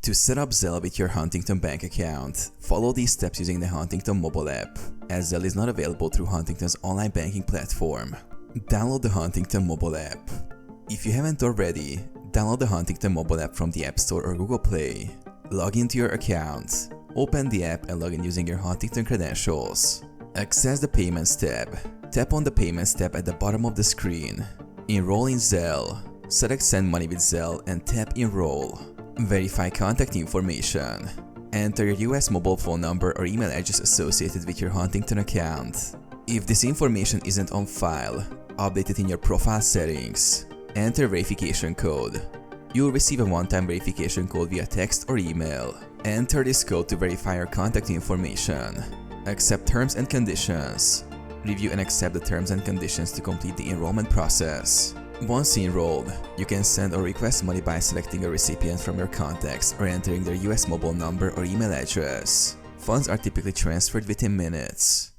To set up Zelle with your Huntington bank account, follow these steps using the Huntington mobile app, as Zelle is not available through Huntington's online banking platform. Download the Huntington mobile app. If you haven't already, download the Huntington mobile app from the App Store or Google Play. Log into your account. Open the app and log in using your Huntington credentials. Access the Payments tab. Tap on the Payments tab at the bottom of the screen. Enroll in Zelle. Select Send Money with Zelle and tap Enroll. Verify contact information. Enter your US mobile phone number or email address associated with your Huntington account. If this information isn't on file, update it in your profile settings. Enter verification code. You'll receive a one-time verification code via text or email. Enter this code to verify your contact information. Accept terms and conditions. Review and accept the terms and conditions to complete the enrollment process. Once enrolled, you can send or request money by selecting a recipient from your contacts or entering their US mobile number or email address. Funds are typically transferred within minutes.